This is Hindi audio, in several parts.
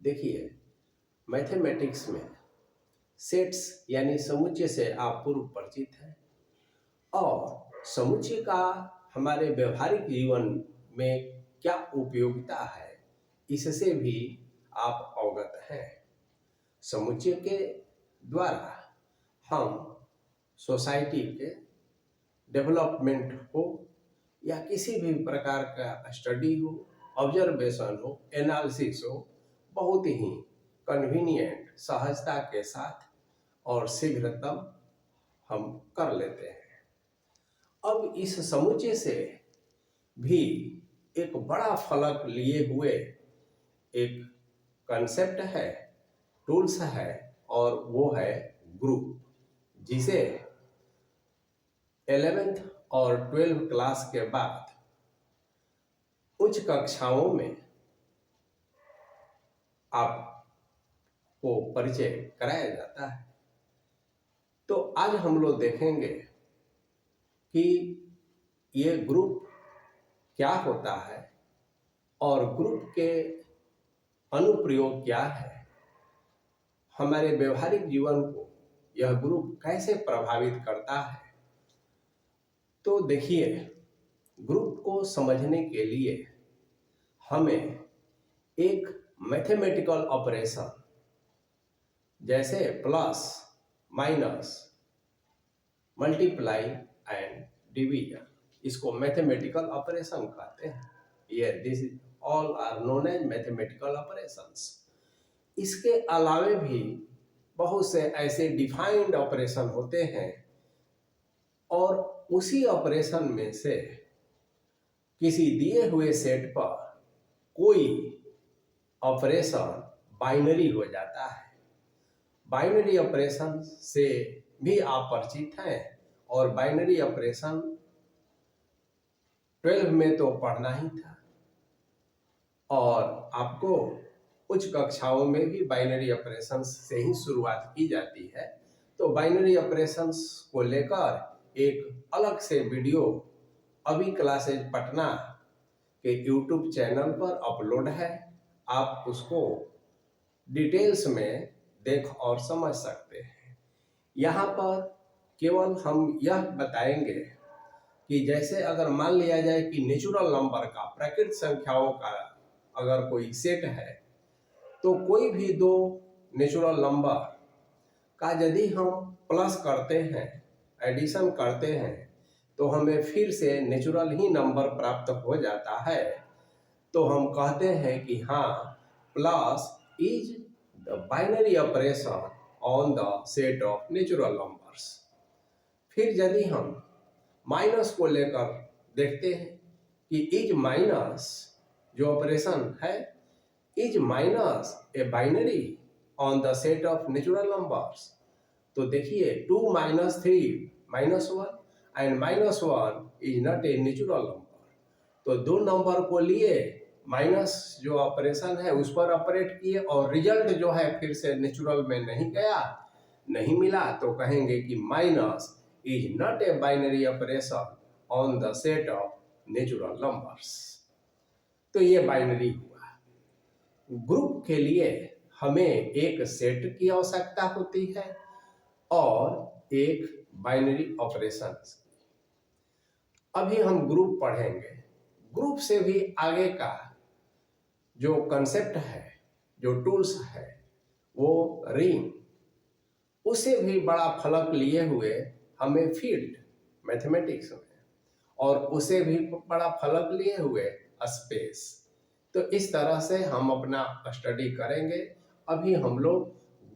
देखिए, मैथमेटिक्स में सेट्स यानी समुच्चय से आप पूर्व परिचित हैं और समुच्चय का हमारे व्यवहारिक जीवन में क्या उपयोगिता है इससे भी आप अवगत हैं। समुच्चय के द्वारा हम सोसाइटी के डेवलपमेंट हो या किसी भी प्रकार का स्टडी हो, ऑब्जर्वेशन हो, एनालिसिस हो, बहुत ही कन्वीनियंट सहजता के साथ और शीघ्रतम हम कर लेते हैं। अब इस समुच्चय से भी एक बड़ा फलक लिए हुए एक कंसेप्ट है, टूल्स है और वो है ग्रुप, जिसे 11th और 12th क्लास के बाद उच्च कक्षाओं में आपको परिचय कराया जाता है। तो आज हम लोग देखेंगे कि ये ग्रुप क्या होता है और ग्रुप के अनुप्रयोग क्या है, हमारे व्यवहारिक जीवन को यह ग्रुप कैसे प्रभावित करता है। तो देखिए, ग्रुप को समझने के लिए हमें एक मैथमेटिकल ऑपरेशन जैसे plus, minus, multiply and division, इसको मैथमेटिकल ऑपरेशन कहते हैं। ये this all are known as mathematical operations. इसके अलावे भी बहुत से ऐसे डिफाइंड ऑपरेशन होते हैं और उसी ऑपरेशन में से किसी दिए हुए सेट पर कोई ऑपरेशन बाइनरी हो जाता है। बाइनरी ऑपरेशन से भी आप परिचित हैं और बाइनरी ऑपरेशन 12 में तो पढ़ना ही था और आपको उच्च कक्षाओं में भी बाइनरी ऑपरेशंस से ही शुरुआत की जाती है। तो बाइनरी ऑपरेशंस को लेकर एक अलग से वीडियो अभी क्लासेज पटना के यूट्यूब चैनल पर अपलोड है, आप उसको डिटेल्स में देख और समझ सकते हैं। यहाँ पर केवल हम यह बताएंगे कि जैसे अगर मान लिया जाए कि नेचुरल नंबर का, प्राकृतिक संख्याओं का अगर कोई सेट है, तो कोई भी दो नेचुरल नंबर का यदि हम प्लस करते हैं, एडिशन करते हैं, तो हमें फिर से नेचुरल ही नंबर प्राप्त हो जाता है। तो हम कहते हैं कि हाँ, plus is the binary operation on the set of natural numbers. फिर यदि हम माइनस को लेकर देखते हैं कि इज माइनस जो ऑपरेशन है, is minus a binary on the set of natural numbers. तो देखिए 2 - 3 -1 and -1 is not a natural number. तो दो नंबर को लिए माइनस जो ऑपरेशन है उस पर ऑपरेट किए और रिजल्ट जो है फिर से नेचुरल में नहीं गया, नहीं मिला, तो कहेंगे कि minus is not a binary operation on the set of natural numbers. तो ये बाइनरी हुआ। ग्रुप के लिए हमें एक सेट की आवश्यकता होती है और एक बाइनरी ऑपरेशन। अभी हम ग्रुप पढ़ेंगे। ग्रुप से भी आगे का जो कंसेप्ट है, जो टूल्स है, वो रिंग, उसे भी बड़ा फलक लिए हुए हमें फील्ड मैथमेटिक्स में, और उसे भी बड़ा फलक लिए हुए स्पेस। तो इस तरह से हम अपना स्टडी करेंगे। अभी हम लोग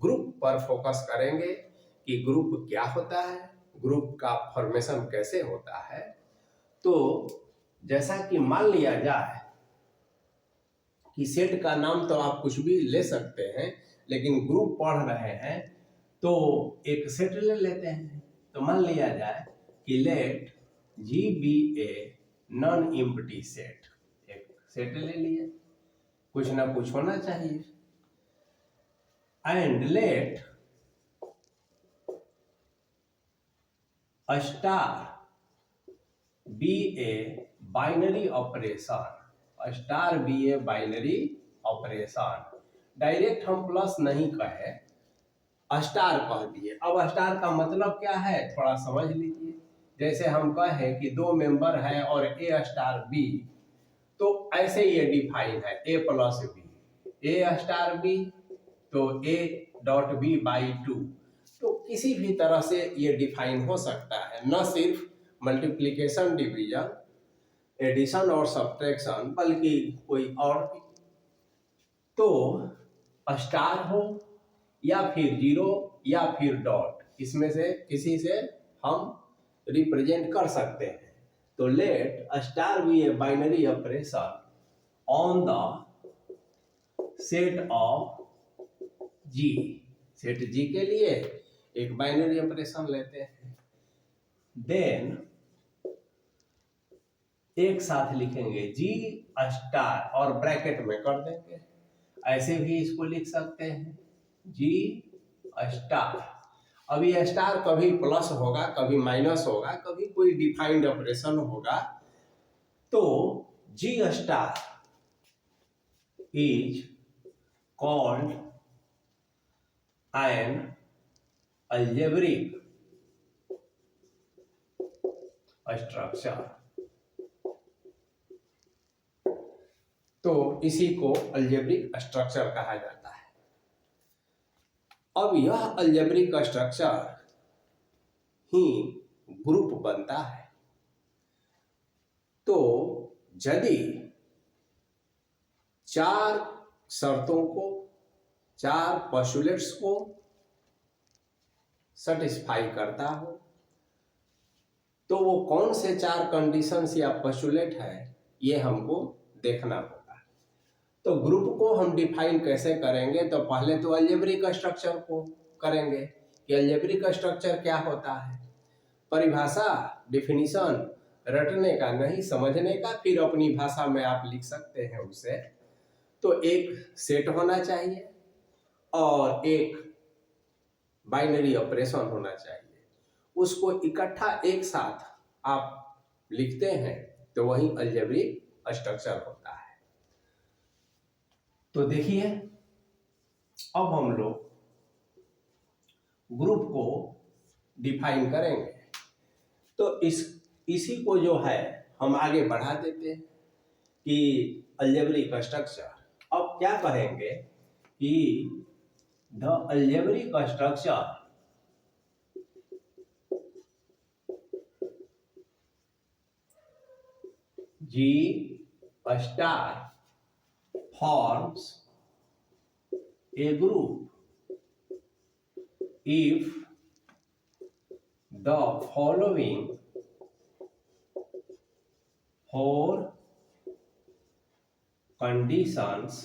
ग्रुप पर फोकस करेंगे कि ग्रुप क्या होता है, ग्रुप का फॉर्मेशन कैसे होता है। तो जैसा कि मान लिया जाए कि सेट का नाम तो आप कुछ भी ले सकते हैं, लेकिन ग्रुप पढ़ रहे हैं तो एक सेट ले लेते हैं। तो मान लिया जाए कि let G be a non empty set. एक सेट ले लिए, कुछ ना कुछ होना चाहिए। And let star be a binary operation, star be a binary operation. Direct हम प्लस नहीं कहे, स्टार कह दिए। अब स्टार का मतलब क्या है थोड़ा समझ लीजिए। जैसे हम कहें कि दो मेंबर है और ए स्टार बी, तो ऐसे ये डिफाइन है ए प्लस बी, ए स्टार बी तो ए डॉट बी बाई 2। तो किसी भी तरह से ये डिफाइन हो सकता है, न सिर्फ मल्टीप्लिकेशन, डिवीजन, एडिशन और सब्ट्रैक्शन, बल्कि कोई और भी। तो स्टार हो या फिर जीरो या फिर डॉट, इसमें से किसी से हम रिप्रेजेंट कर सकते हैं। तो let star be a binary operation on the set of G. Set G के लिए एक बाइनरी ऑपरेशन लेते हैं, देन एक साथ लिखेंगे जी स्टार और ब्रैकेट में कर देंगे। ऐसे भी इसको लिख सकते हैं जी स्टार। अब ये स्टार कभी प्लस होगा, कभी माइनस होगा, कभी कोई डिफाइंड ऑपरेशन होगा। तो G star is called an algebraic structure. तो इसी को अलजेब्रिक स्ट्रक्चर कहा जाता है। अब यह अलजेब्रिक स्ट्रक्चर ही ग्रुप बनता है। तो यदि चार शर्तों को, चार पोस्टुलेट्स को सेटिस्फाई करता हो, तो वो कौन से चार कंडीशंस या पोस्टुलेट है ये हमको देखना होगा। तो ग्रुप को हम डिफाइन कैसे करेंगे, तो पहले तो अलजेब्रिक स्ट्रक्चर को करेंगे कि अलजेब्रिक स्ट्रक्चर क्या होता है। परिभाषा, डिफिनीशन रटने का नहीं, समझने का, फिर अपनी भाषा में आप लिख सकते हैं उसे। तो एक सेट होना चाहिए और एक बाइनरी ऑपरेशन होना चाहिए, उसको इकट्ठा एक साथ आप लिखते हैं तो वही अलजेब्रिक स्ट्रक्चर होता है। तो देखिए अब हम लोग ग्रुप को डिफाइन करेंगे। तो इसी को जो है हम आगे बढ़ा देते हैं कि अलजेब्रिक स्ट्रक्चर। अब क्या कहेंगे कि the algebraic structure G star forms a group if the following four conditions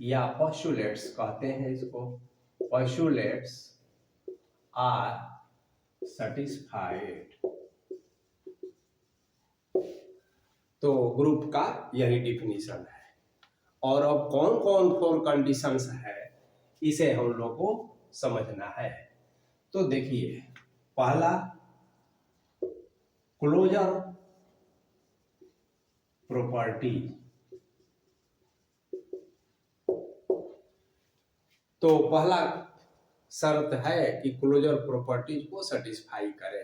या postulates कहते हैं इसको, postulates are satisfied। तो ग्रुप का यही डिफिनीशन है। और अब कौन कौन फोर कंडीशंस है इसे हम लोग को समझना है। तो देखिए पहला क्लोजर प्रॉपर्टी। तो पहला शर्त है कि क्लोजर प्रॉपर्टीज को सेटिस्फाई करे।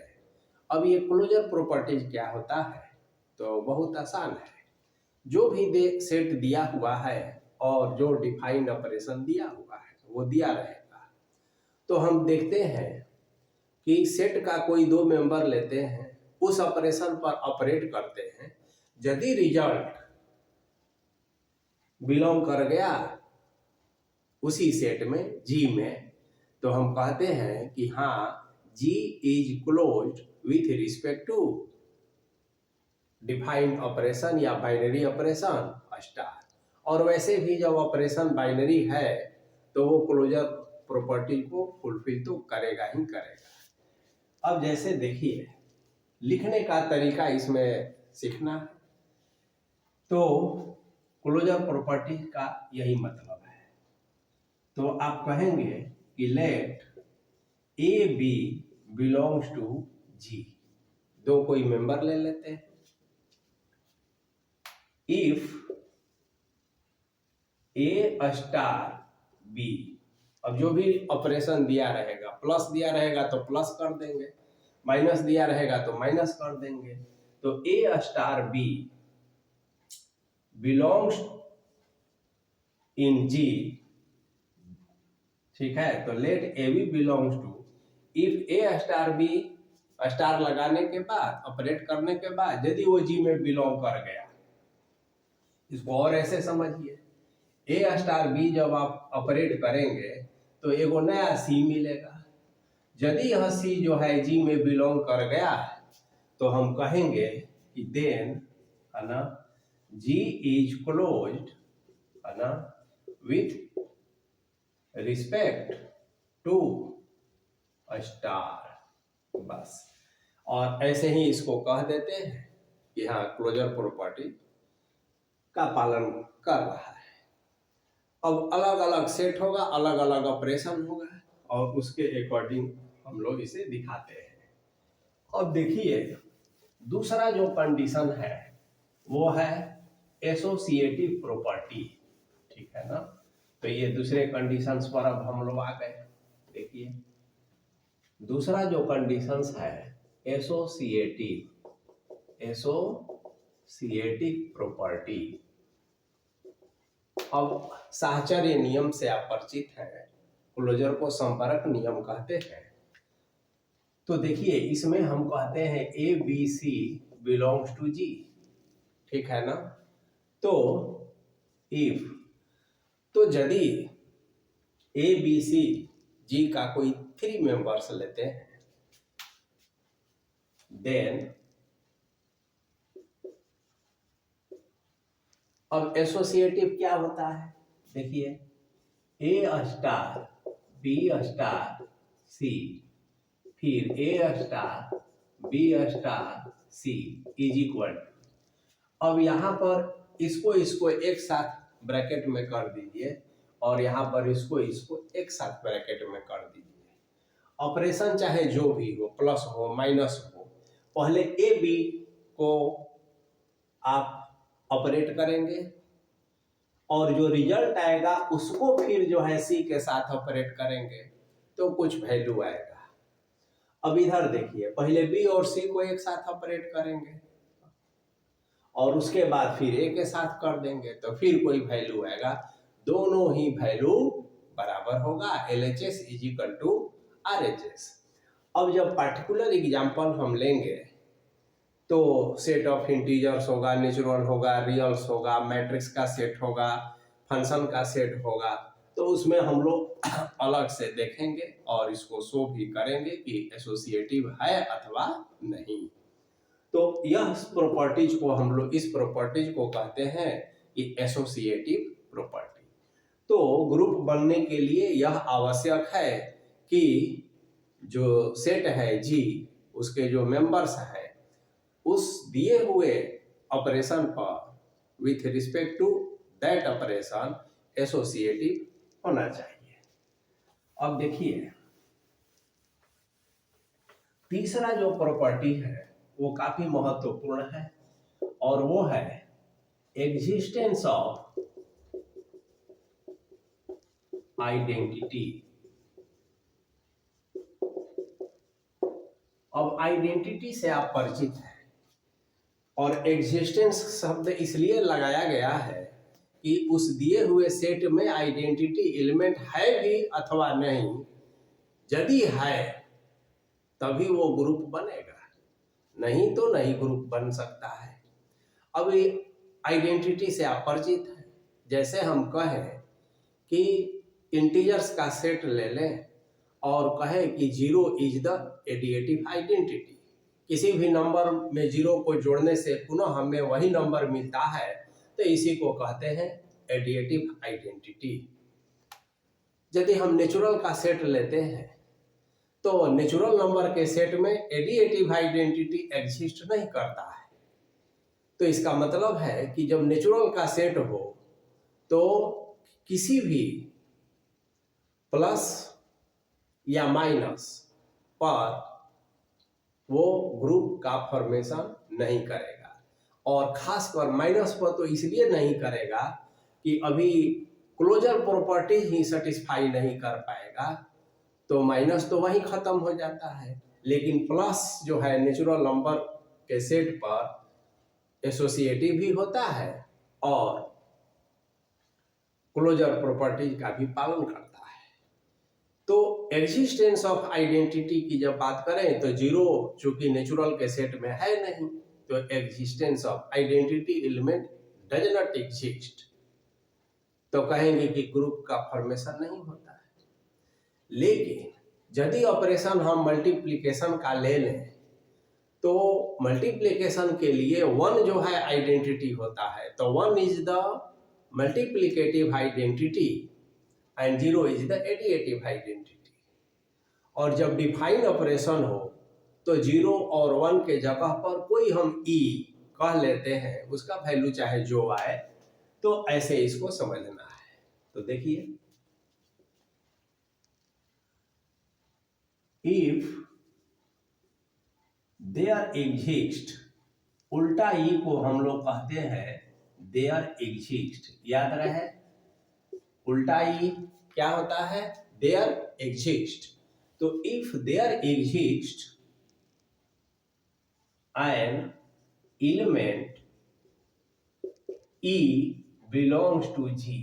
अब ये क्लोजर प्रॉपर्टीज क्या होता है, तो बहुत आसान है। जो भी सेट दिया हुआ है और जो डिफाइंड ऑपरेशन दिया हुआ है वो दिया रहेगा। तो हम देखते हैं कि सेट का कोई दो मेंबर लेते हैं, उस ऑपरेशन पर ऑपरेट करते हैं। यदि रिजल्ट बिलोंग कर गया उसी सेट में जी में, तो हम कहते हैं कि हाँ G is closed with respect to defined operation या बाइनरी ऑपरेशन स्टार। और वैसे भी जब ऑपरेशन बाइनरी है तो वो क्लोजर प्रॉपर्टी को फुलफिल तो करेगा ही करेगा। अब जैसे देखिए लिखने का तरीका इसमें सीखना है। तो क्लोजर प्रॉपर्टी का यही मतलब है। तो आप कहेंगे कि let A B belongs to G. दो कोई मेंबर ले लेते हैं। If A star b. अब जो भी ऑपरेशन दिया रहेगा, प्लस दिया रहेगा तो प्लस कर देंगे, माइनस दिया रहेगा तो माइनस कर देंगे। तो A star B belongs in G, ठीक है। तो let A B belongs to, if A star B, star लगाने के बाद ऑपरेट करने के बाद यदि वो जी में बिलोंग कर गया, इसको और ऐसे समझिए, ए स्टार बी जब आप ऑपरेट करेंगे तो एगो नया सी मिलेगा। यदि यह सी जो है जी में बिलोंग कर गया है तो हम कहेंगे कि देन, है ना, जी इज क्लोज्ड, है ना, विथ रिस्पेक्ट टू स्टार, बस। और ऐसे ही इसको कह देते हैं कि हाँ क्लोजर प्रॉपर्टी का पालन कर रहा है। अब अलग अलग सेट होगा, अलग अलग ऑपरेशन होगा और उसके अकॉर्डिंग हम लोग इसे दिखाते हैं। अब देखिए दूसरा जो कंडीशन है वो है एसोसिएटिव प्रॉपर्टी, ठीक है ना। तो ये दूसरे कंडीशंस पर अब हम लोग आ गए। देखिए दूसरा जो कंडीशंस है एसोसिएटिव प्रॉपर्टी। अब साहचर्य नियम से आप परिचित हैं, क्लोजर को संपर्क नियम कहते हैं। तो देखिए इसमें हम कहते हैं a b c belongs to G, ठीक है ना। तो इफ, तो यदि ए बी सी जी का कोई 3 मेंबर्स लेते हैं, देन अब एसोसिएटिव क्या होता है, देखिए a star B star c, फिर a star B star c is equal. अब यहाँ पर इसको एक साथ ब्रैकेट में कर दीजिए और यहाँ पर इसको एक साथ ब्रैकेट में कर दीजिए। ऑपरेशन चाहे जो भी हो, प्लस हो माइनस हो, पहले ए बी को आप ऑपरेट करेंगे और जो रिजल्ट आएगा उसको फिर जो है सी के साथ ऑपरेट करेंगे तो कुछ वैल्यू आएगा। अब इधर देखिए पहले बी और सी को एक साथ ऑपरेट करेंगे और उसके बाद फिर ए के साथ कर देंगे तो फिर कोई वैल्यू आएगा, दोनों ही वैल्यू बराबर होगा, LHS is equal to RHS। अब जब पार्टिकुलर एग्जांपल हम लेंगे तो सेट ऑफ इंटीजर्स होगा, नेचुरल होगा, रियल्स होगा, मैट्रिक्स का सेट होगा, फंक्शन का सेट होगा, तो उसमें हम लोग अलग से देखेंगे और इसको शो भी करेंगे कि एसोसिएटिव है अथवा नहीं। तो यह प्रॉपर्टीज को हम लोग, इस प्रॉपर्टीज को कहते हैं कि एसोसिएटिव प्रॉपर्टी। तो ग्रुप बनने के लिए यह आवश्यक है कि जो सेट है जी, उसके जो मेंबर्स हैं उस दिए हुए ऑपरेशन पर with respect to that operation associative होना चाहिए। अब देखिए तीसरा जो प्रॉपर्टी है वो काफी महत्वपूर्ण है और वो है एग्जिस्टेंस ऑफ आइडेंटिटी। अब आइडेंटिटी से आप परिचित हैं और एग्जिस्टेंस शब्द इसलिए लगाया गया है कि उस दिए हुए सेट में आइडेंटिटी एलिमेंट है भी अथवा नहीं, यदि है तभी वो ग्रुप बनेगा, नहीं तो नहीं ग्रुप बन सकता है। अब आइडेंटिटी से आप परिचित हैं, जैसे हम कहें कि इंटीजर्स का सेट ले लें और कहें कि 0 इज द एडिटिव आइडेंटिटी, किसी भी नंबर में 0 को जोड़ने से पुनः हमें वही नंबर मिलता है, तो इसी को कहते हैं एडिटिव आइडेंटिटी। यदि हम नेचुरल का सेट लेते हैं तो नेचुरल नंबर के सेट में एडिटिव आइडेंटिटी एग्जिस्ट नहीं करता है। तो इसका मतलब है कि जब नेचुरल का सेट हो तो किसी भी प्लस या माइनस पर वो ग्रुप का फॉर्मेशन नहीं करेगा, और खासकर माइनस पर तो इसलिए नहीं करेगा कि अभी क्लोजर प्रॉपर्टी ही सेटिस्फाई नहीं कर पाएगा तो माइनस तो वहीं खत्म हो जाता है, लेकिन प्लस जो है नेचुरल नंबर के सेट पर एसोसिएटिव भी होता है और क्लोजर प्रॉपर्टी का भी पालन करता है। तो एग्जिस्टेंस ऑफ आइडेंटिटी की जब बात करें तो जीरो चूंकि नेचुरल के सेट में है नहीं, तो existence of identity element does not exist, तो कहेंगे कि ग्रुप का फॉर्मेशन नहीं होता है। लेकिन यदि ऑपरेशन हम मल्टीप्लिकेशन का ले लें तो मल्टीप्लिकेशन के लिए वन जो है आइडेंटिटी होता है, तो one is the multiplicative identity and zero is the additive identity. और जब डिफाइन ऑपरेशन हो तो जीरो और वन के जगह पर कोई हम ई कह लेते हैं, उसका वैल्यू चाहे जो आए, तो ऐसे इसको समझना है। तो देखिए, इफ देयर एग्जिस्ट, उल्टा ई को हम लोग कहते हैं देयर एग्जिस्ट, याद रहे उल्टा ई क्या होता है, देयर एग्जिस्ट। तो if there exist an element e belongs to G,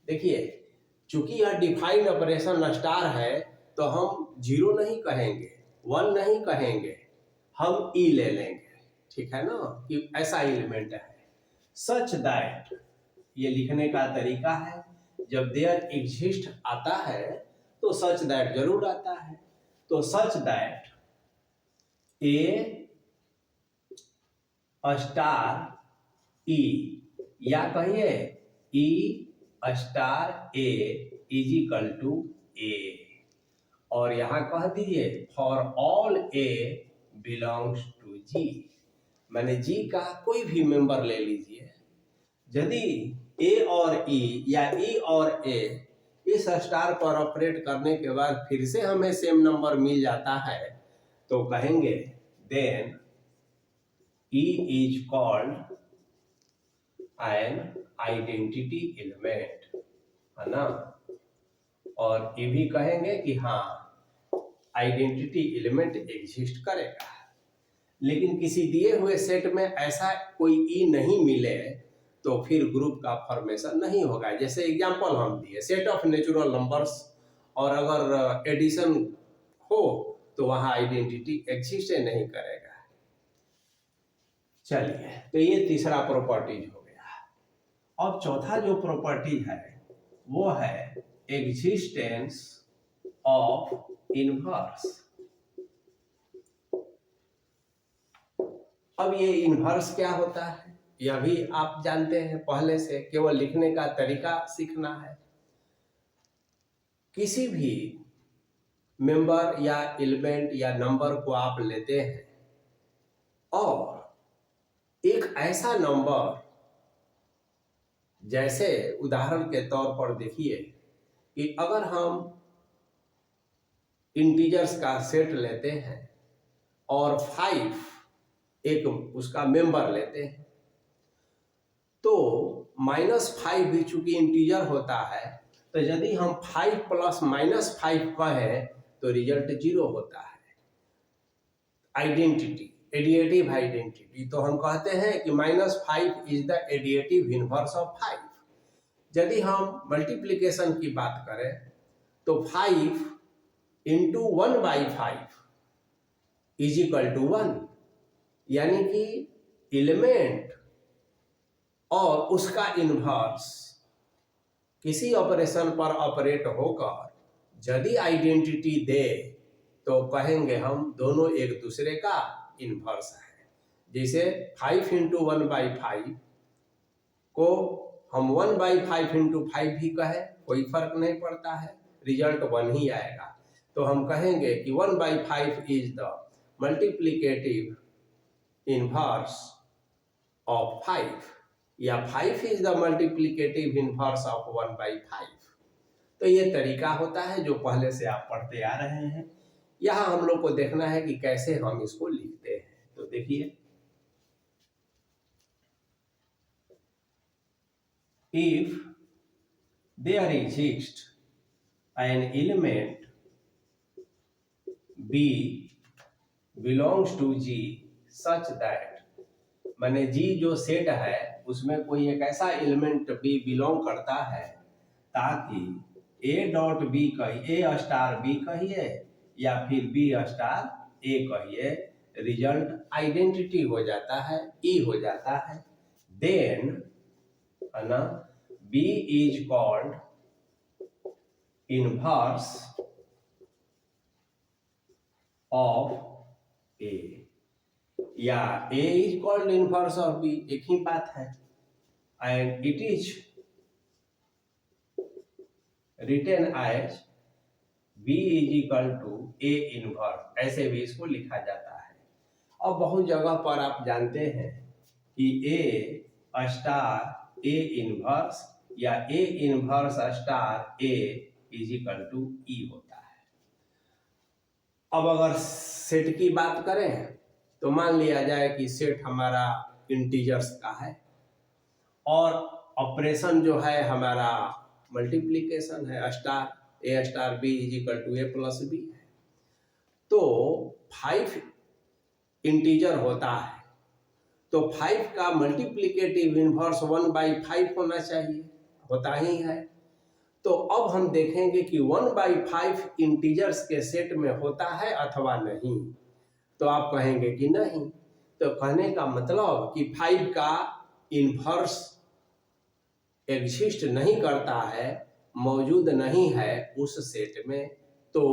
देखिए चूंकि यह डिफाइंड ऑपरेशन स्टार है तो हम जीरो नहीं कहेंगे, वन नहीं कहेंगे, हम ई ले लेंगे, ठीक है ना, कि ऐसा एलिमेंट है। सच दैट, ये लिखने का तरीका है, जब देयर एग्जिस्ट आता है तो सच दैट जरूर आता है। तो such that a star e, या कहिए e star a is equal to a, और यहां कह दीजिए for all a belongs to G, मैंने जी का कोई भी मेंबर ले लीजिए, यदि ए और ई या ई और ए इस स्टार पर ऑपरेट करने के बाद फिर से हमें सेम नंबर मिल जाता है तो कहेंगे then E is called an identity element, है ना, और ये भी कहेंगे कि हाँ आइडेंटिटी एलिमेंट एग्जिस्ट करेगा। लेकिन किसी दिए हुए सेट में ऐसा कोई ई नहीं मिले तो फिर ग्रुप का फॉर्मेशन नहीं होगा। जैसे एग्जांपल हम दिए सेट ऑफ नेचुरल नंबर्स, और अगर एडिशन हो तो वहां आइडेंटिटी एग्जिस्ट नहीं करेगा। चलिए, तो ये तीसरा प्रॉपर्टीज हो गया। अब चौथा जो प्रॉपर्टी है वो है एग्जिस्टेंस ऑफ इनवर्स। अब ये इनवर्स क्या होता है यह भी आप जानते हैं पहले से, केवल लिखने का तरीका सीखना है। किसी भी मेंबर या एलिमेंट या नंबर को आप लेते हैं और एक ऐसा नंबर, जैसे उदाहरण के तौर पर देखिए कि अगर हम इंटीजर्स का सेट लेते हैं और 5 एक उसका मेंबर लेते हैं, तो -5 भी चूंकि इंटीजर होता है, तो यदि हम 5 प्लस -5 कहें तो रिजल्ट 0 होता है। आइडेंटिटी, एडिटिव आइडेंटिटी, तो हम कहते हैं कि -5 is the additive inverse of 5। यदि हम मल्टीप्लिकेशन की बात करें तो 5 इंटू 1/5 इज इक्वल टू 1, यानी कि एलिमेंट और उसका इनवर्स किसी ऑपरेशन पर ऑपरेट होकर यदि आइडेंटिटी दे तो कहेंगे हम दोनों एक दूसरे का इनवर्स है। जैसे 5 इंटू 1/5 को हम 1/5 इंटू 5 भी कहें, कोई फर्क नहीं पड़ता है, रिजल्ट 1 ही आएगा। तो हम कहेंगे कि 1/5 is the multiplicative inverse of 5, या 5 is the multiplicative inverse of 1/5। तो ये तरीका होता है जो पहले से आप पढ़ते आ रहे हैं। यहाँ हम लोग को देखना है कि कैसे हम इसको लिखते हैं। तो देखिए, if there exists an element B belongs to G such that, माने G जो सेट है उसमें कोई एक ऐसा एलिमेंट B बिलोंग करता है ताकि A डॉट B कहिए, A स्टार B कहिए या फिर B स्टार A कहिए, रिजल्ट आइडेंटिटी हो जाता है, E हो जाता है। देन है ना, B is called inverse of A या A is called inverse of B, एक ही बात है। And it is written as B is equal to A inverse, ऐसे भी इसको लिखा जाता है। और बहुत जगह पर आप जानते हैं कि A स्टार A इनवर्स या A इनवर्स star A is equal to E होता है। अब अगर सेट की बात करें तो मान लिया जाए कि सेट हमारा इंटीजर्स का है और ऑपरेशन जो है हमारा मल्टीप्लिकेशन है, star A star B is equal to A plus B है। तो 5 इंटीजर होता है तो 5 का मल्टीप्लिकेटिव इनवर्स 1/5 होना चाहिए, होता ही है। तो अब हम देखेंगे कि 1/5 इंटीजर्स के सेट में होता है अथवा नहीं। तो आप कहेंगे कि नहीं, तो कहने का मतलब कि 5 का इनवर्स एग्जिस्ट नहीं करता है, मौजूद नहीं है उस सेट में, तो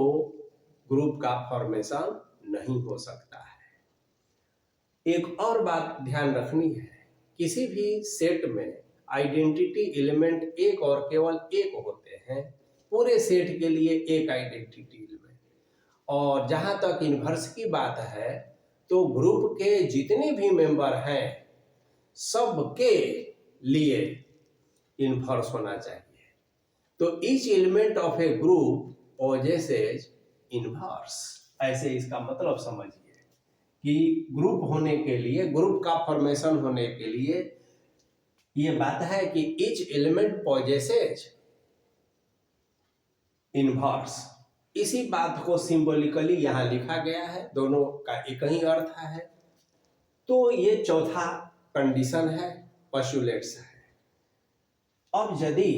ग्रुप का फॉर्मेशन नहीं हो सकता है। एक और बात ध्यान रखनी है, किसी भी सेट में आइडेंटिटी एलिमेंट एक और केवल एक होते हैं, पूरे सेट के लिए एक आइडेंटिटी एलिमेंट। और जहां तक इनवर्स की बात है तो ग्रुप के जितने भी मेंबर हैं सबके लिए इनवर्स होना चाहिए। तो each element of a group possesses inverse, ऐसे इसका मतलब समझिए कि ग्रुप होने के लिए, ग्रुप का फॉर्मेशन होने के लिए ये बात है कि ईच एलिमेंट पोजेसेस इनवर्स। इसी बात को सिंबॉलिकली यहां लिखा गया है, दोनों का एक ही अर्थ है। तो ये चौथा कंडीशन है, पोस्टुलेट्स है। अब यदि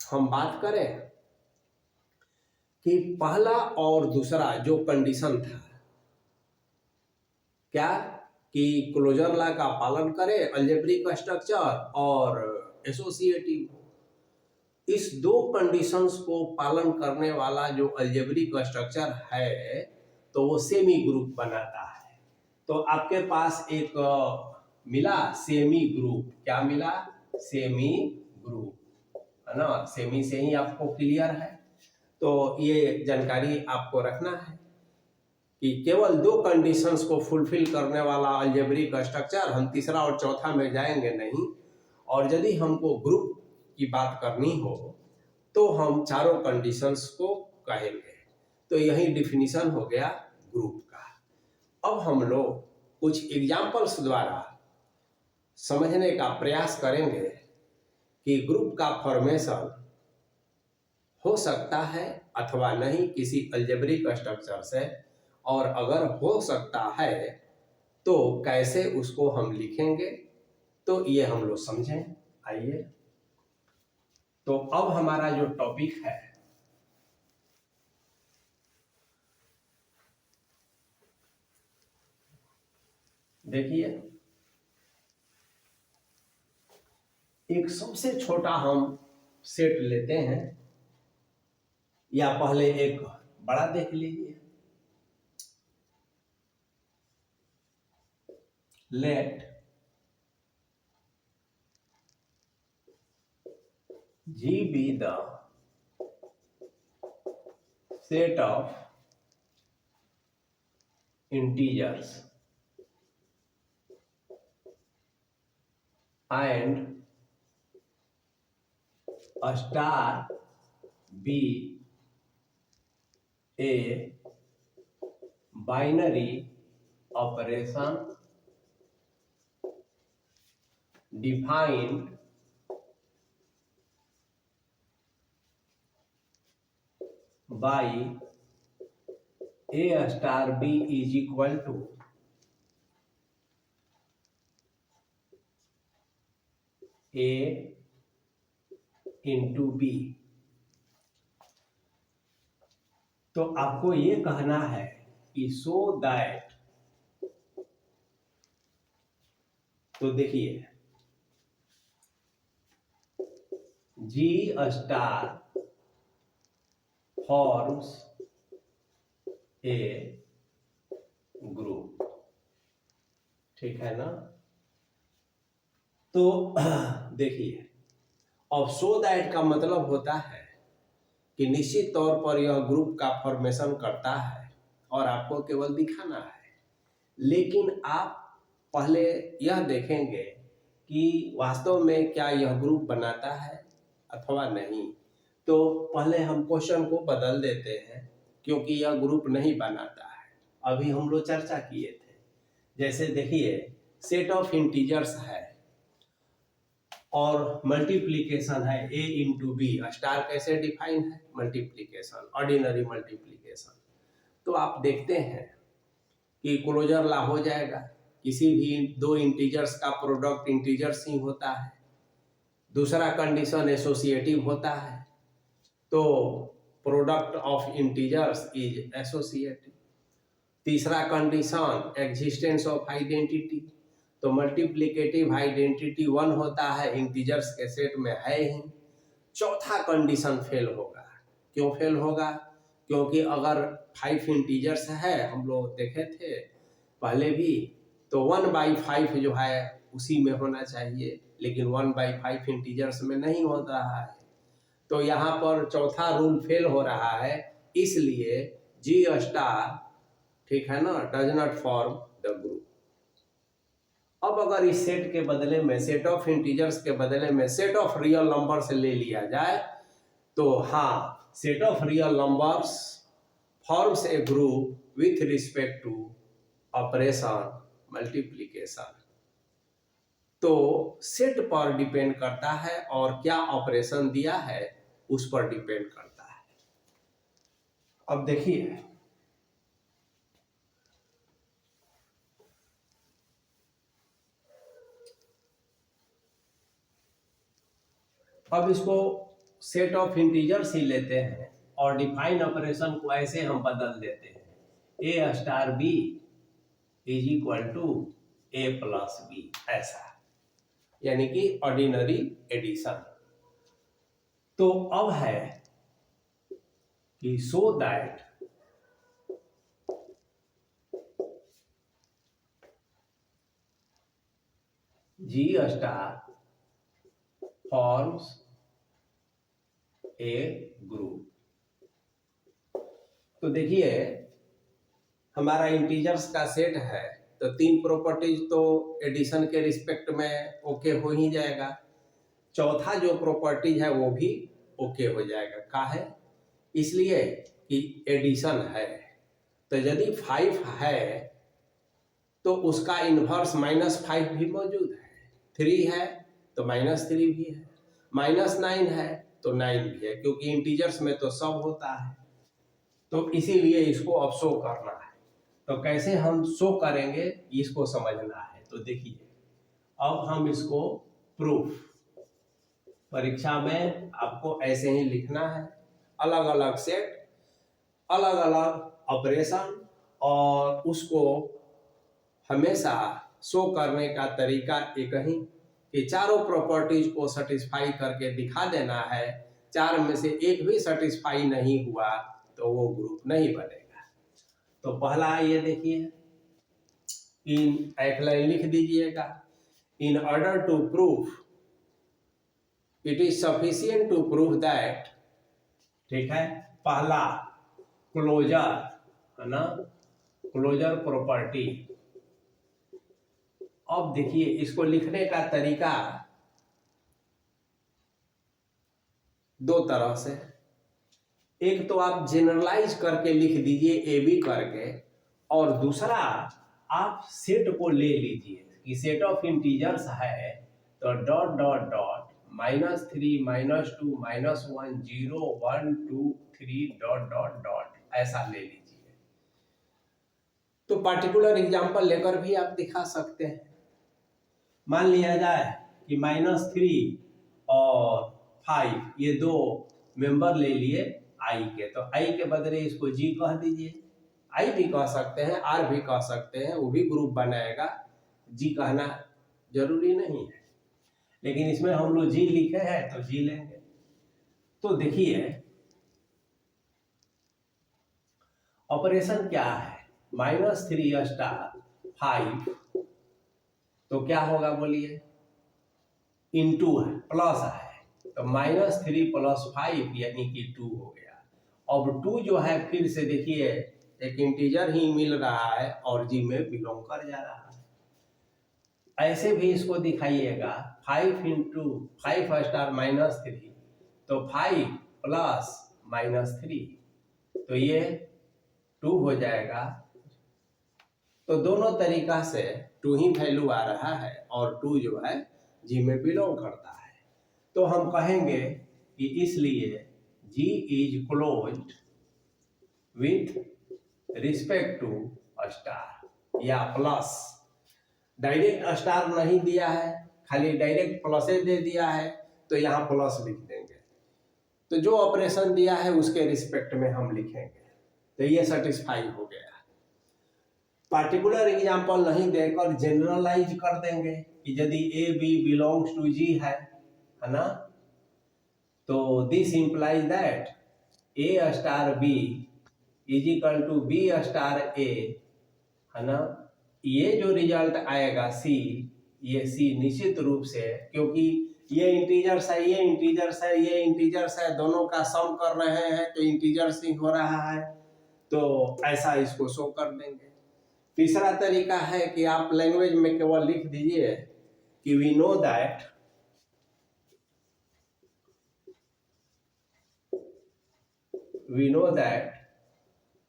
हम बात करें कि पहला और दूसरा जो कंडीशन था, क्या कि क्लोजर लॉ का पालन करे, अलजेब्रिक स्ट्रक्चर और एसोसिएटिव, इस दो कंडीशंस को पालन करने वाला जो अलजेब्रिक स्ट्रक्चर है तो वो सेमी ग्रुप बनाता है। तो आपके पास एक मिला सेमी ग्रुप, क्या मिला? सेमी ग्रुप, है ना। सेमी से ही आपको क्लियर है, तो ये जानकारी आपको रखना है कि केवल दो कंडीशंस को फुलफिल करने वाला अलजेब्रिक स्ट्रक्चर, हम तीसरा और चौथा में जाएंगे नहीं। और यदि हमको ग्रुप की बात करनी हो तो हम चारों कंडीशंस को कहेंगे। तो यही डिफिनीशन हो गया ग्रुप का। अब हम लोग कुछ एग्जाम्पल्स द्वारा समझने का प्रयास करेंगे कि ग्रुप का फॉर्मेशन हो सकता है अथवा नहीं किसी अलजेब्रिक स्ट्रक्चर से, और अगर हो सकता है तो कैसे उसको हम लिखेंगे, तो ये हम लोग समझें। आइए, तो अब हमारा जो टॉपिक है, देखिए, एक सबसे छोटा हम सेट लेते हैं, या पहले एक बड़ा देख लीजिए। Let G be the set of integers and a star be a binary operation defined by A star B is equal to A into B. तो आपको ये कहना है कि सो दैट, तो देखिए जी स्टार फॉर्म्स ए ग्रुप, ठीक है ना। तो देखिए अब सो दैट का मतलब होता है कि निश्चित तौर पर यह ग्रुप का फॉर्मेशन करता है और आपको केवल दिखाना है, लेकिन आप पहले यह देखेंगे कि वास्तव में क्या यह ग्रुप बनाता है अथवा नहीं। तो पहले हम क्वेश्चन को बदल देते हैं, क्योंकि यह ग्रुप नहीं बनाता है। अभी हम लोग चर्चा किए थे, जैसे देखिए सेट ऑफ इंटीजर्स है और मल्टीप्लिकेशन है a इंटू बी। स्टार कैसे डिफाइन है? Multiplication, ordinary multiplication. तो आप देखते हैं कि क्लोजर लॉ हो जाएगा, किसी भी दो इंटीजर्स का प्रोडक्ट इंटीजर्स ही होता है। दूसरा कंडीशन एसोसिएटिव होता है, तो product of integers is associative. तीसरा कंडीशन एग्जिस्टेंस ऑफ आइडेंटिटी, तो मल्टीप्लिकेटिव आइडेंटिटी 1 होता है, इंटीजर्स के सेट में है ही। चौथा कंडीशन फेल होगा। क्यों फेल होगा? क्योंकि अगर 5 इंटीजर्स है, हम लोग देखे थे पहले भी, तो 1/5 जो है उसी में होना चाहिए, लेकिन 1/5 इंटीजर्स में नहीं हो रहा है। तो यहाँ पर चौथा रूल फेल हो रहा है, इसलिए जी स्टार, ठीक है ना, does not form the group. अब अगर इस सेट के बदले में, सेट ऑफ इंटीजर्स के बदले में सेट ऑफ रियल नंबर्स ले लिया जाए, तो हाँ, set of real numbers forms a group with respect to operation multiplication. तो सेट पर डिपेंड करता है और क्या ऑपरेशन दिया है उस पर डिपेंड करता है। अब देखिए अब इसको सेट ऑफ इंटीजर्स ही लेते हैं और डिफाइन ऑपरेशन को ऐसे हम बदल देते हैं, a star B is equal to a plus b, ऐसा, यानी कि ऑर्डिनरी एडिशन। तो अब है कि so that G star forms a group. तो देखिए हमारा इंटीजर्स का सेट है, तो 3 प्रॉपर्टीज तो एडिशन के रिस्पेक्ट में ओके हो ही जाएगा। चौथा जो प्रॉपर्टीज है वो भी ओके हो जाएगा। का है? इसलिए कि एडिशन है। तो यदि 5 है तो उसका इन्वर्स -5 भी मौजूद है, 3 है तो -3 भी है, -9 है तो 9 भी है, क्योंकि इंटीजर्स में तो सब होता है। तो इसीलिए इसको अब शो करना है। तो कैसे हम शो करेंगे इसको समझना है। तो देखिए अब हम इसको प्रूफ, परीक्षा में आपको ऐसे ही लिखना है, अलग अलग सेट, अलग अलग ऑपरेशन, और उसको हमेशा शो करने का तरीका एक ही कि चारों प्रॉपर्टीज को सेटिस्फाई करके दिखा देना है। 4 में से एक भी सेटिस्फाई नहीं हुआ तो वो ग्रुप नहीं बनेगा। तो पहला ये देखिए, इन एक लाइन लिख दीजिएगा, in order to proof it is sufficient to prove that, ठीक है, पहला क्लोजर है ना, क्लोजर प्रॉपर्टी। अब देखिए इसको लिखने का तरीका 2 तरह से। एक तो आप जनरलाइज करके लिख दीजिए ए बी करके, और दूसरा आप सेट को ले लीजिए कि सेट ऑफ इंटीजर्स है तो dot dot dot -3 -2 -1 0 1 2 3 dot dot dot ऐसा ले लीजिए। तो पार्टिकुलर एग्जांपल लेकर भी आप दिखा सकते हैं। मान लिया जाए कि -3 और 5 ये दो मेंबर ले लिए आई के, तो आई के बदले इसको जी कह दीजिए। आई भी कह सकते हैं, आर भी कह सकते हैं, वो भी ग्रुप बनाएगा, जी कहना जरूरी नहीं है, लेकिन इसमें हम लोग जी लिखे हैं तो जी लेंगे। तो देखिए ऑपरेशन क्या है, -3 स्टार 5 तो क्या होगा बोलिए, इनटू है, प्लस है, तो -3 + 5 यानी कि 2 हो गया। अब 2 जो है फिर से देखिए एक इंटीजर ही मिल रहा है और जी में बिलोंग कर जा रहा है। ऐसे भी इसको दिखाइएगा 5 × 5 स्टार -3 तो 5 + -3 तो ये 2 हो जाएगा। तो दोनों तरीका से 2 ही वैल्यू आ रहा है और 2 जो है जी में बिलोंग करता है। तो हम कहेंगे कि इसलिए G is closed with respect to star या प्लस। डायरेक्ट स्टार नहीं दिया है, खाली डायरेक्ट प्लस दे दिया है, तो यहाँ प्लस लिख देंगे। तो जो ऑपरेशन दिया है उसके रिस्पेक्ट में हम लिखेंगे, तो ये सेटिस्फाई हो गया। पार्टिकुलर एग्जांपल नहीं देकर जनरलाइज कर देंगे कि यदि a B belongs to G है ना, तो this implies that a star B is equal to b star a, है ना। ये जो रिजल्ट आएगा सी, ये सी निश्चित रूप से, क्योंकि ये इंटीजर्स है, ये इंटीजर्स है, ये इंटीजर्स है, दोनों का सम कर रहे हैं तो इंटीजर्स ही हो रहा है, तो ऐसा इसको शो कर देंगे। तीसरा तरीका है कि आप लैंग्वेज में केवल लिख दीजिए कि we know that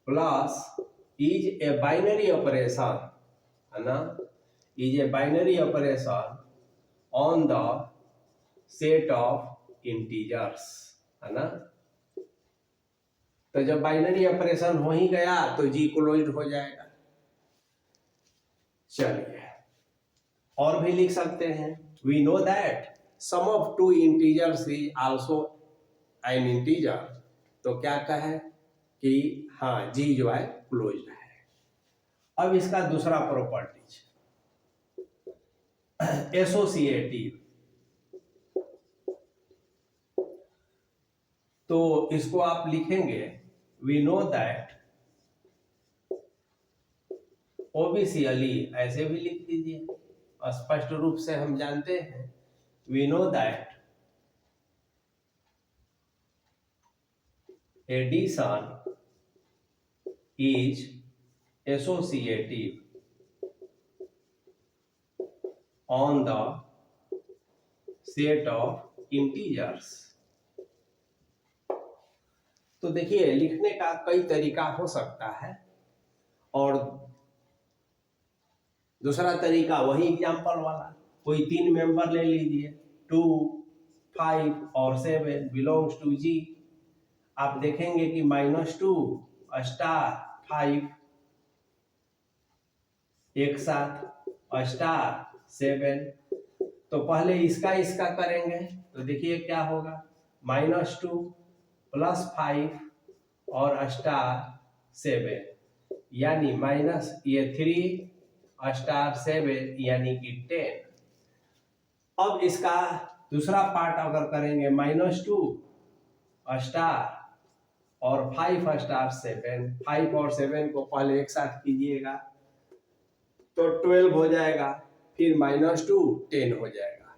plus is a binary operation, है ना, is a binary operation on the set of integers, है ना। तो जब बाइनरी ऑपरेशन हो ही गया तो जी क्लोज्ड हो जाएगा। चलिए और भी लिख सकते हैं, we know that sum of 2 integers is also an integer, तो क्या कहे कि हाँ जी जो है क्लोज्ड है। अब इसका दूसरा प्रॉपर्टीज एसोसिएटिव, तो इसको आप लिखेंगे वी नो दैट, ऑब्वियसली ऐसे भी लिख दीजिए, स्पष्ट रूप से हम जानते हैं, we know that addition is associative on the set of integers। तो देखिए लिखने का कई तरीका हो सकता है, और दूसरा तरीका वही एग्जांपल वाला, कोई 3 मेंबर ले लीजिए 2 5 और 7 बिलोंग्स टू जी। आप देखेंगे कि -2 स्टार 5 एक साथ स्टार 7, तो पहले इसका करेंगे तो देखिए क्या होगा, -2 + 5 और स्टार 7 यानी -3 स्टार 7 यानी कि 10। अब इसका दूसरा पार्ट अगर करेंगे -2 स्टार और 5 स्टार 7, 5 और 7 को पहले एक साथ कीजिएगा तो 12 हो जाएगा, फिर -2 10 हो जाएगा।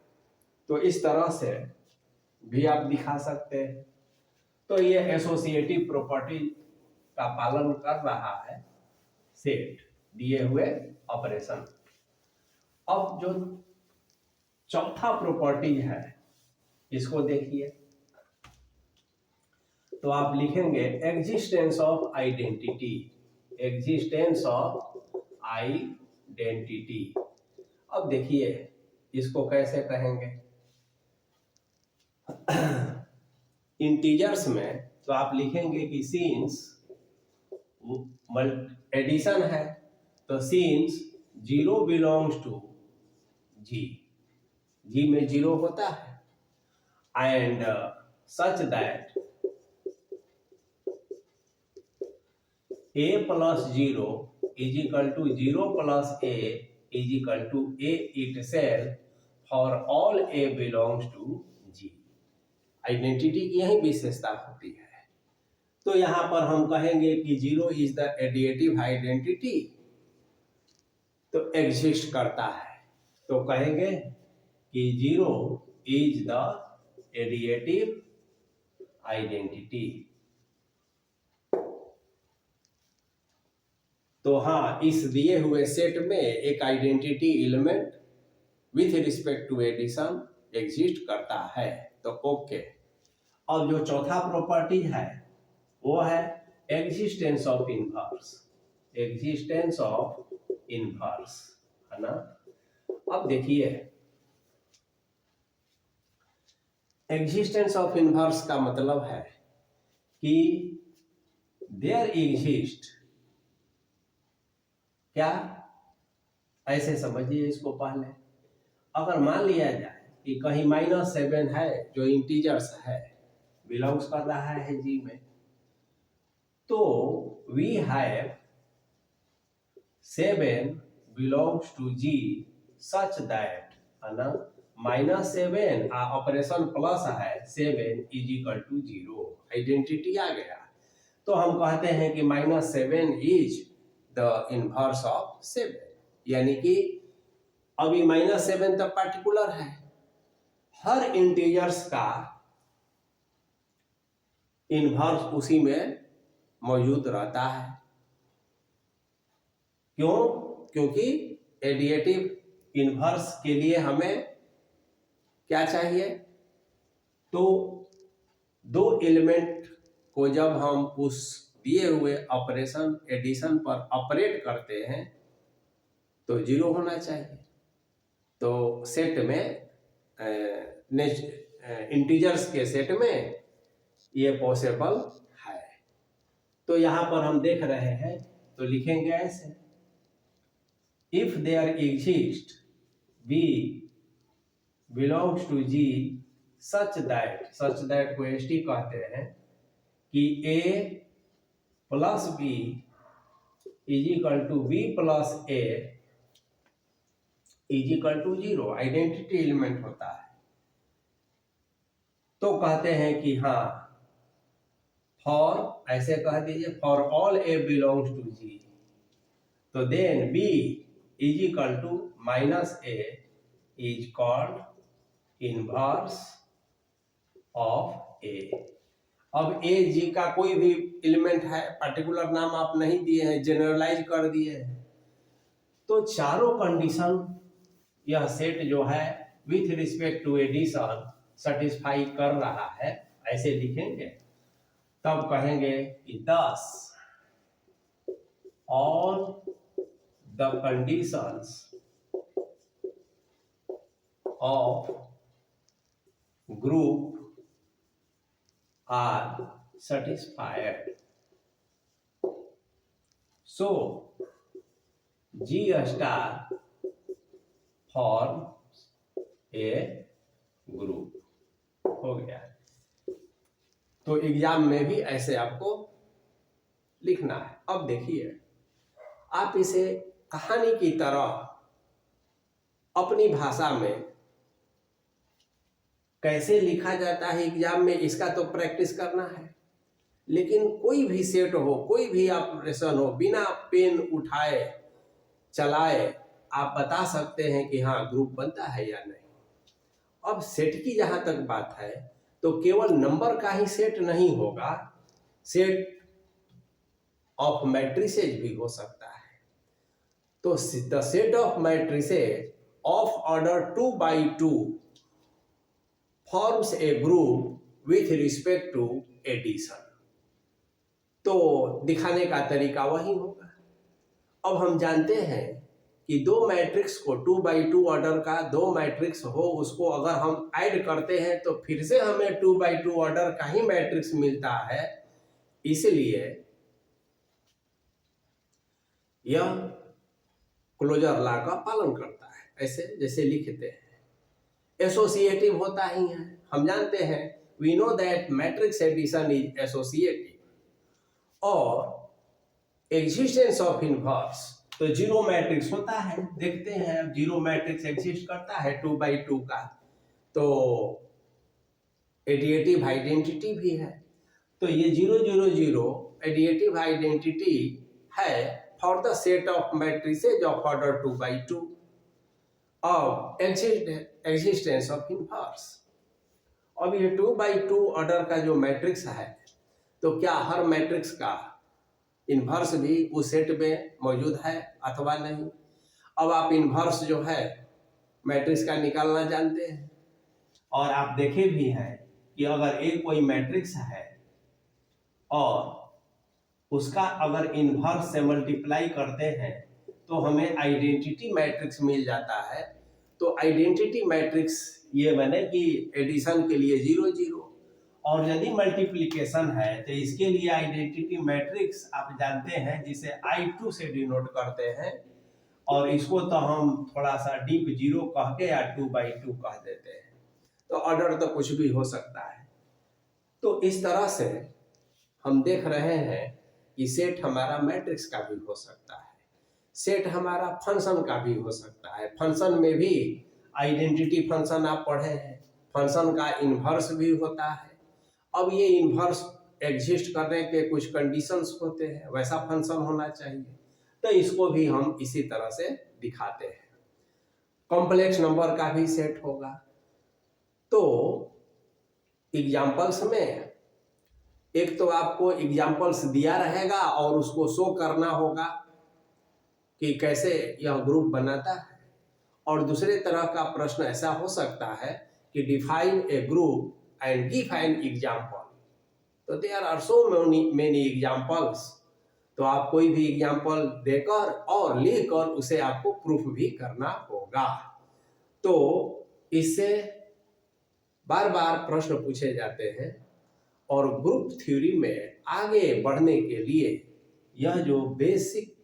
तो इस तरह से भी आप दिखा सकते हैं। तो ये एसोसिएटिव प्रॉपर्टी का पालन कर रहा है सेट दिए हुए ऑपरेशन। अब जो चौथा प्रॉपर्टी है इसको देखिए, तो आप लिखेंगे existence of identity, existence of identity. अब देखिए इसको कैसे कहेंगे, इंटीजर्स में तो आप लिखेंगे कि सिंस एडिशन है तो सिंस 0 बिलोंग्स टू जी, जी में 0 होता है and such that a plus 0 is equal to 0 plus a is equal to a itself for all a belongs to G। Identity की यही विशेषता होती है। तो यहाँ पर हम कहेंगे कि 0 इज द एडिएटिव आइडेंटिटी, तो एग्जिस्ट करता है, तो कहेंगे कि 0 इज द एडिएटिव आइडेंटिटी। तो हाँ, इस दिए हुए सेट में एक identity element with respect to addition exist करता है, तो ओके। अब जो चौथा प्रॉपर्टी है वो है existence of inverse, existence of inverse, है ना। अब देखिए, एग्जिस्टेंस ऑफ इनवर्स का मतलब है कि देयर एग्जिस्ट, क्या, ऐसे समझिए इसको। पहले अगर मान लिया जाए कि कहीं -7 है जो इंटीजर्स है, बिलोंग्स कर रहा है जी में, तो we have 7 belongs to G such that, है ना, -7 ऑपरेशन प्लस है 7 इज इक्वल टू 0, आइडेंटिटी आ गया। तो हम कहते हैं कि -7 इज द इनवर्स ऑफ 7, यानी कि अभी -7 तक पार्टिकुलर है, हर इंटीजर्स का इनवर्स उसी में मौजूद रहता है। क्यों? क्योंकि एडिएटिव इनवर्स के लिए हमें क्या चाहिए, तो दो एलिमेंट को जब हम उस दिए हुए ऑपरेशन एडिशन पर ऑपरेट करते हैं तो 0 होना चाहिए। तो सेट में इंटीजर्स के सेट में ये पॉसिबल है। तो यहाँ पर हम देख रहे हैं, तो लिखेंगे ऐसे, if there exist B belongs to G such that को एसटी कहते हैं कि a plus B is equal to B plus A is equal to 0, identity element होता है। तो कहते हैं कि हाँ, फॉर, ऐसे कह दीजिए, for all a belongs to G, तो then b is equal to -a is called inverse of a. अब ए जी का कोई भी एलिमेंट है, पर्टिकुलर नाम आप नहीं दिए हैं, जनरलाइज कर दिए हैं, तो चारों कंडीशन यह सेट जो है with respect to addition satisfy कर रहा है, ऐसे लिखेंगे। तब कहेंगे कि thus all the conditions of group are satisfied, so G star forms a group। हो गया। तो एग्जाम में भी ऐसे आपको लिखना है। अब देखिए, आप इसे कहानी की तरह अपनी भाषा में कैसे लिखा जाता है एग्जाम में, इसका तो प्रैक्टिस करना है। लेकिन कोई भी सेट हो, कोई भी ऑपरेशन हो, बिना पेन उठाए चलाए आप बता सकते हैं कि हाँ ग्रुप बनता है या नहीं। अब सेट की जहां तक बात है, तो केवल नंबर का ही सेट नहीं होगा, सेट ऑफ मैट्रिसेज भी हो सकता है। तो the set of matrices of order 2x2 forms a group with respect to addition. तो दिखाने का तरीका वही होगा। अब हम जानते हैं कि दो मैट्रिक्स को 2x2 ऑर्डर का दो मैट्रिक्स हो, उसको अगर हम ऐड करते हैं तो फिर से हमें 2x2 ऑर्डर का ही मैट्रिक्स मिलता है। इसलिए यह क्लोजर लॉ का पालन करता है। ऐसे जैसे लिखते हैं, एसोसिएटिव होता ही है। हम जानते हैं, we know that matrix addition is associative. और एग्जिस्टेंस ऑफ इनवर्स, तो जीरो मैट्रिक्स होता है। देखते हैं अब जीरो मैट्रिक्स एग्जिस्ट करता है 2x2 का, तो एडिटिव आइडेंटिटी भी है। तो ये 0 0 0 एडिटिव आइडेंटिटी है for the set of matrices of order 2x2 of existence of inverse. अब ये 2x2 ऑर्डर का जो मैट्रिक्स है, तो क्या हर मैट्रिक्स का इन्वर्स भी उस सेट में मौजूद है अथवा नहीं? अब आप इन्वर्स जो है मैट्रिक्स का निकालना जानते हैं, और आप देखे भी हैं कि अगर एक कोई मैट्रिक्स है और उसका अगर इन्वर्स से मल्टीप्लाई करते हैं तो हमें आइडेंटिटी मैट्रिक्स मिल जाता है। तो आइडेंटिटी मैट्रिक्स ये बने कि एडिशन के लिए 0 0, और यदि मल्टीप्लिकेशन है तो इसके लिए आइडेंटिटी मैट्रिक्स आप जानते हैं जिसे I2 से डिनोट करते हैं, और इसको तो हम थोड़ा सा डीप 0 कह के या 2x2 कह देते हैं। तो ऑर्डर तो कुछ भी हो सकता है। तो इस तरह से हम देख रहे हैं कि सेट हमारा मैट्रिक्स का भी हो सकता है, सेट हमारा फंक्शन का भी हो सकता है। फंक्शन में भी आइडेंटिटी फंक्शन आप पढ़े हैं, फंक्शन का इन्वर्स भी होता है। अब ये इन्वर्स एग्जिस्ट करने के कुछ कंडीशंस होते हैं, वैसा फंक्शन होना चाहिए। तो इसको भी हम इसी तरह से दिखाते हैं। कॉम्प्लेक्स नंबर का भी सेट होगा। तो एग्जाम्पल्स में एक तो आपको एग्जाम्पल्स दिया रहेगा और उसको शो करना होगा कि कैसे यह ग्रुप बनाता है, और दूसरे तरह का प्रश्न ऐसा हो सकता है कि define a group and give an example. तो there are so many examples. तो आप कोई भी एग्जाम्पल देकर और लिखकर उसे आपको प्रूफ भी करना होगा। तो इससे बार बार प्रश्न पूछे जाते हैं, और ग्रुप थ्योरी में आगे बढ़ने के लिए यह जो बेसिक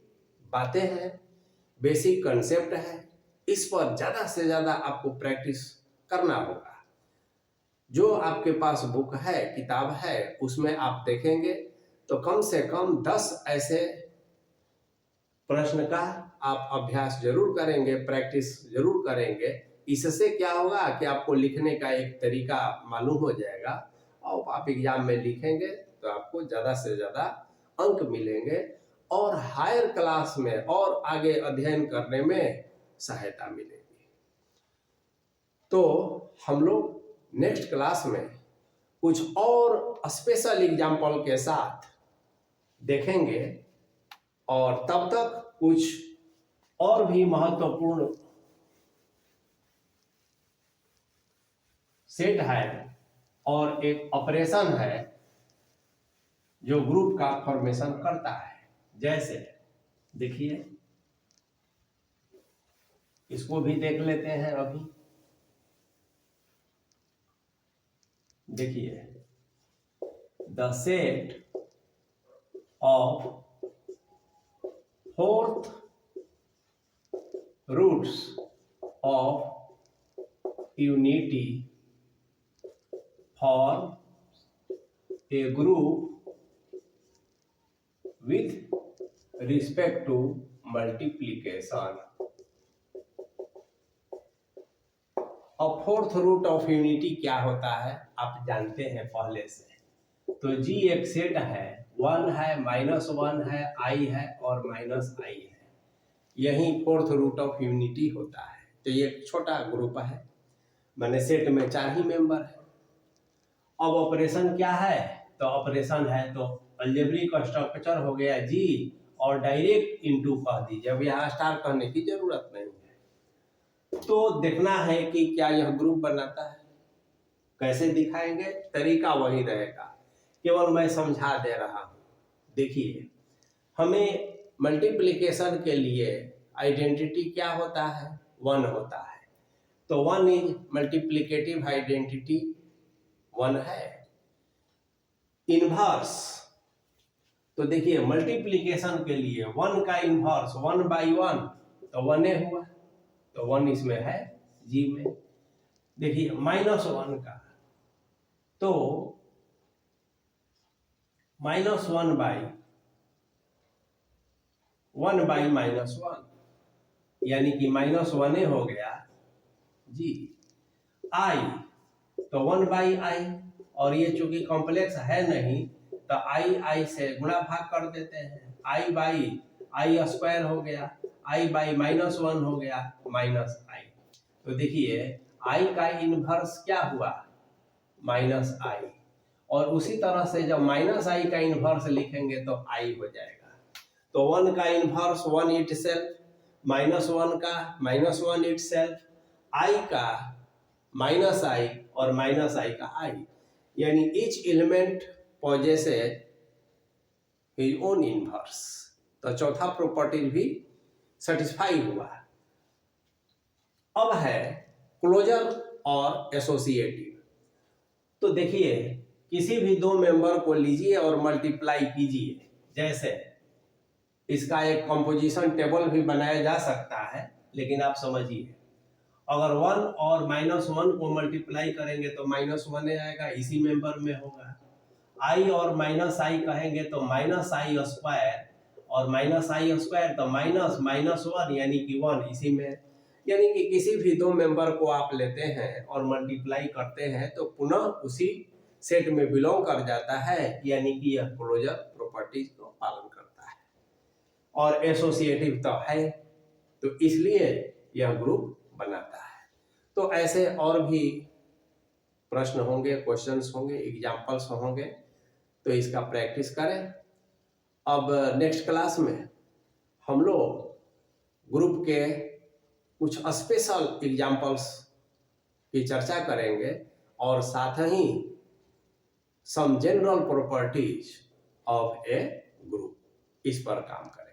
बातें हैं, बेसिक कंसेप्ट है, इस पर ज़्यादा से ज़्यादा आपको प्रैक्टिस करना होगा। जो आपके पास बुक है, किताब है, उसमें आप देखेंगे तो कम से कम 10 ऐसे प्रश्न का आप अभ्यास जरूर करेंगे, प्रैक्टिस जरूर करेंगे। इससे क्या होगा कि आपको लिखने का एक तरीका मालूम हो जाएगा, और आप एग्जाम में लिखेंगे तो आपको ज़्यादा से ज़्यादा अंक मिलेंगे, और हायर क्लास में और आगे अध्ययन करने में सहायता मिलेगी। तो हम लोग नेक्स्ट क्लास में कुछ और स्पेशल एग्जाम्पल के साथ देखेंगे, और तब तक कुछ और भी महत्वपूर्ण सेट है और एक ऑपरेशन है जो ग्रुप का फॉर्मेशन करता है। जैसे देखिए, इसको भी देख लेते हैं अभी। देखिए, the set of fourth roots of unity for a group with respect to multiplication। अब फोर्थ रूट ऑफ यूनिटी क्या होता है आप जानते हैं पहले से। तो जी एक सेट है, 1 है, -1 है, i है और -i है। यही फोर्थ रूट ऑफ यूनिटी होता है। तो ये एक छोटा ग्रुप है, मैंने सेट में 4 ही मेंबर है। अब ऑपरेशन क्या है? तो ऑपरेशन है तो अलजेब्रिक स्ट्रक्चर हो गया जी, और डायरेक्ट इनटू कह दीजिए। अब यहाँ स्टार कहने की जरूरत नहीं है। तो देखना है कि क्या यह ग्रुप बनाता है, कैसे दिखाएंगे, तरीका वही रहेगा, केवल मैं समझा दे रहा हूँ। देखिए, हमें मल्टीप्लिकेशन के लिए आइडेंटिटी क्या होता है, 1 होता है। तो 1 इज मल्टीप्लिकेटिव आइडेंटिटी 1 है। इनवर्स, तो देखिए मल्टीप्लिकेशन के लिए 1 का इनवर्स 1/1 तो 1 हुआ, तो 1 इसमें है जी में। देखिए -1 का, तो -1/1 -1 यानी कि -1 हो गया जी। आई तो 1/i, और ये चूंकि कॉम्प्लेक्स है नहीं तो आई से गुणा भाग कर देते हैं, i/i² हो गया, i/-1 हो गया -i। तो देखिए i का इनवर्स क्या हुआ, -i, और उसी तरह से जब -i का इनवर्स लिखेंगे तो i हो जाएगा। तो 1 का इनवर्स 1 इटसेल्फ, -1 का -1 इटसेल्फ, i का -i और -i का i, यानी each element possesses his own inverse. तो चौथा प्रॉपर्टी भी सेटिस्फाई हुआ। अब है क्लोजर और एसोसिएटिव। तो देखिए किसी भी दो मेंबर को लीजिए और मल्टीप्लाई कीजिए, जैसे इसका एक कंपोजिशन टेबल भी बनाया जा सकता है, लेकिन आप समझिए अगर 1 और -1 को मल्टीप्लाई करेंगे तो -1 आएगा, इसी मेंबर में होगा। i और -i कहेंगे तो -i² और -i² तो -1 यानी कि 1 इसी में। यानी कि किसी भी दो मेंबर को आप लेते हैं और मल्टीप्लाई करते हैं तो पुनः उसी सेट में बिलोंग कर जाता है, यानी कि यह क्लोजर प्रॉपर्टीज को पालन करता है। और एसोसिएटिव तो है, तो इसलिए यह ग्रुप बनाता है। तो ऐसे और भी प्रश्न होंगे, क्वेश्चंस होंगे, एग्जाम्पल्स होंगे, तो इसका प्रैक्टिस करें। अब नेक्स्ट क्लास में हम लोग ग्रुप के कुछ स्पेशल एग्जाम्पल्स की चर्चा करेंगे और साथ ही some general properties of a group, इस पर काम करेंगे।